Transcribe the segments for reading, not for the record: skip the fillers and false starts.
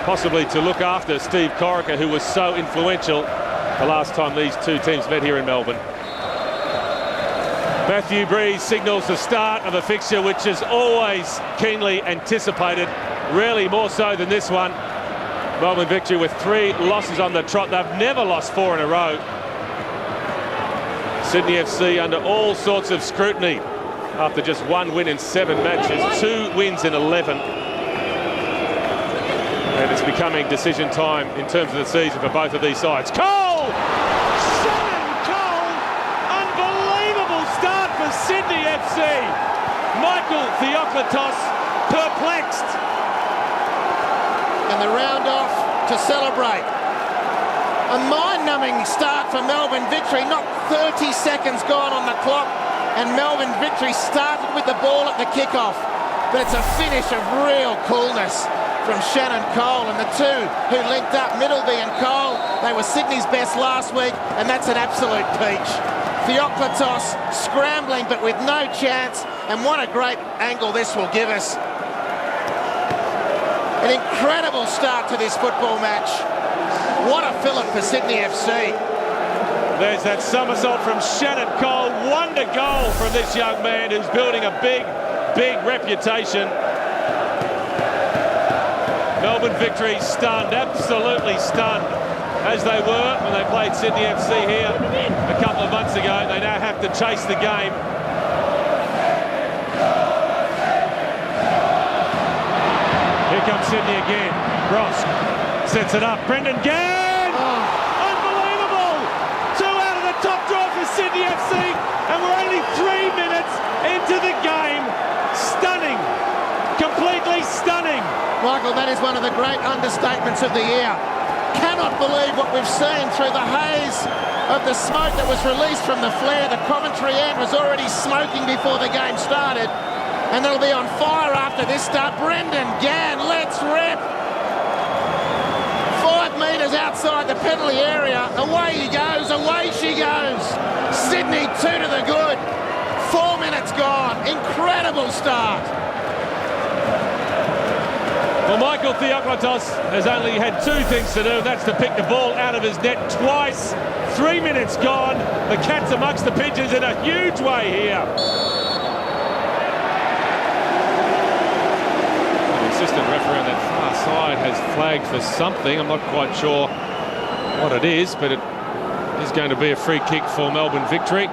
possibly to look after Steve Corica, who was so influential the last time these two teams met here in Melbourne. Matthew Breeze signals the start of a fixture which is always keenly anticipated, rarely more so than this one. Melbourne Victory with 3 losses on the trot. They've never lost 4 in a row. Sydney FC under all sorts of scrutiny after just 1 win in 7 matches, 2 wins in 11. And it's becoming decision time in terms of the season for both of these sides. Cole! Shannon Cole! Unbelievable start for Sydney FC. Michael Theoklitos perplexed. And the round off to celebrate. A mind-numbing start for Melbourne Victory. Not 30 seconds gone on the clock, and Melbourne Victory started with the ball at the kickoff. But it's a finish of real coolness from Shannon Cole, and the two who linked up, Middleby and Cole, they were Sydney's best last week, and that's an absolute peach. Theoklitos scrambling but with no chance, and what a great angle this will give us. An incredible start to this football match. What a fillip for Sydney FC. There's that somersault from Shannon Cole. Wonder goal from this young man who's building a big reputation. Melbourne Victory stunned, absolutely stunned, as they were when they played Sydney FC here a couple of months ago. They now have to chase the game. Here comes Sydney again. Ross sets it up. Brendan Gann! Oh. Unbelievable! 2 out of the top draw for Sydney FC, and we're only 3 minutes into the game. Stunning. Completely stunning. Michael, that is one of the great understatements of the year. Cannot believe what we've seen through the haze of the smoke that was released from the flare. The commentary end was already smoking before the game started, and it'll be on fire after this start. Brendan Gann, let's rip. 5 metres outside the penalty area. Away he goes, away she goes. Sydney 2 to the good. 4 minutes gone. Incredible start. Well, Michael Theoklitos has only had 2 things to do. That's to pick the ball out of his net twice. 3 minutes gone. The cat's amongst the pigeons in a huge way here. Assistant referee on that far side has flagged for something. I'm not quite sure what it is, but it is going to be a free kick for Melbourne Victory.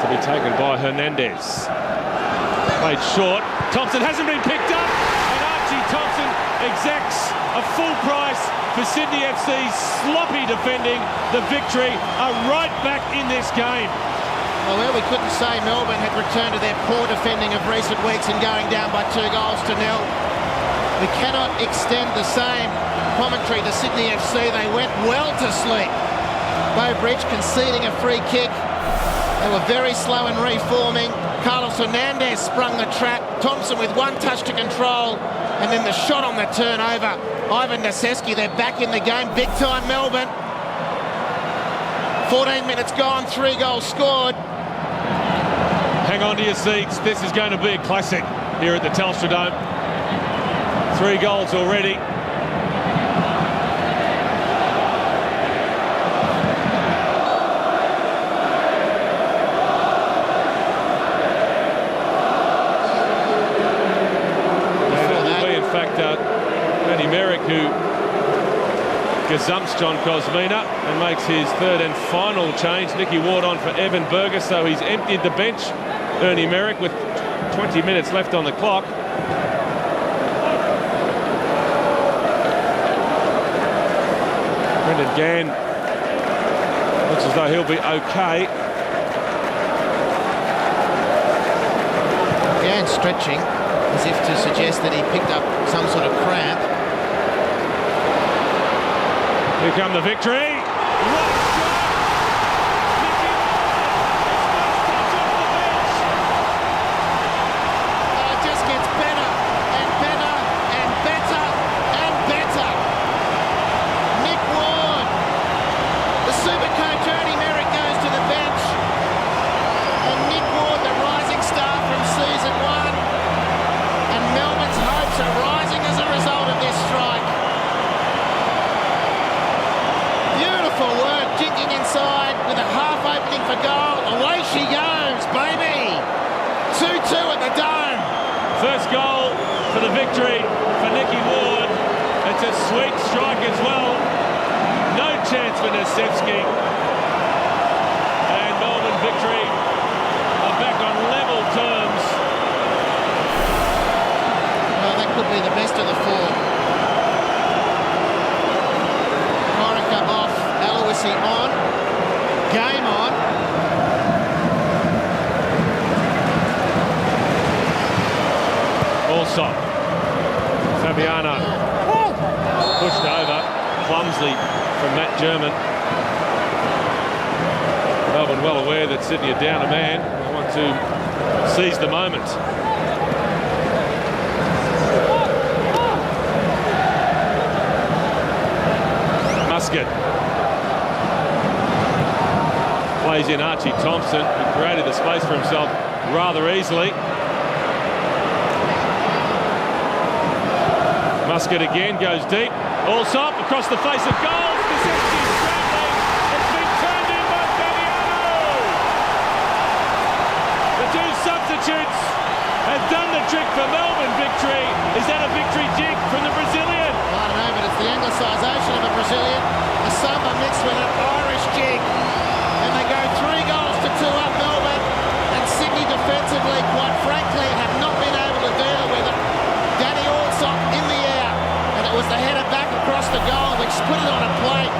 To be taken by Hernandez. Played short. Thompson hasn't been picked up, and Archie Thompson exacts a full price for Sydney FC's sloppy defending. The Victory are right back in this game. Well, we couldn't say Melbourne had returned to their poor defending of recent weeks and going down by 2 goals to 0. We cannot extend the same commentary to Sydney FC. They went well to sleep. Bowbridge conceding a free kick. They were very slow in reforming. Carlos Hernandez sprung the trap. Thompson with 1 touch to control, and then the shot on the turnover. Ivan Naseski, they're back in the game. Big time Melbourne. 14 minutes gone, 3 goals scored. Hang on to your seats. This is going to be a classic here at the Telstra Dome. 3 goals already. Ernie Merrick, who gazumps John Kosmina and makes his 3rd and final change. Nicky Ward on for Evan Berger, so he's emptied the bench. Ernie Merrick with 20 minutes left on the clock. Brendan Gann looks as though he'll be okay. Gann stretching as if to suggest that he picked up some sort of cramp. Here come the Victory. What a shot! Nicky It just gets better and better and better and better. Nick Ward, the super coach Ernie Merrick, goes to the bench, and Nick Ward, the rising star from season 1, and Melbourne First goal for the victory for Nicky Ward. It's a sweet strike as well. No chance for Nesevsky. And Melbourne Victory are back on level terms. Well, that could be the best of the four. Corica off, Aloisi on. Game on. Allsop. Fabiano. Pushed over clumsily from Matt German. Melbourne well aware that Sydney are down a man. They want to seize the moment. Muscat. Plays in Archie Thompson, who created the space for himself rather easily. Muscat again goes deep. Allsop across the face of goals. Nesevsky scrambling. It's been turned in by Fabiano. The two substitutes have done the trick for Melbourne Victory. Is that a victory jig from the Brazilian? I don't know, but it's the anglicisation of a Brazilian. The samba mixed with an Irish jig. And they go 3 goals to 2 up Melbourne. And Sydney defensively, quite frankly, have not been able to deal with it. Danny Allsop in the air. And it was the header back across the goal, which put it on a plate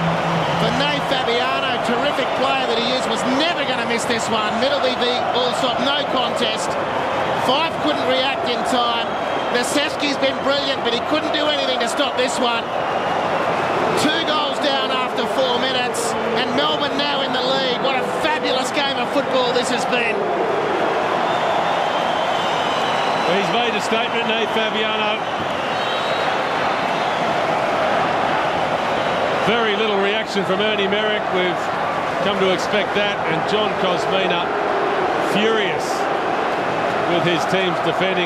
for Nate Fabiano. Terrific player that he is. Was never going to miss this one. Middleby v Allsop, no contest. Fife couldn't react in time. Nesevsky's been brilliant, but he couldn't do anything to stop this one. 2 goals down after 4 minutes, and Melbourne now in the lead. What a fabulous game of football this has been. He's made a statement, Nate Fabiano. Very little reaction from Ernie Merrick. We've come to expect that, and John Cosmina furious with his team's defending.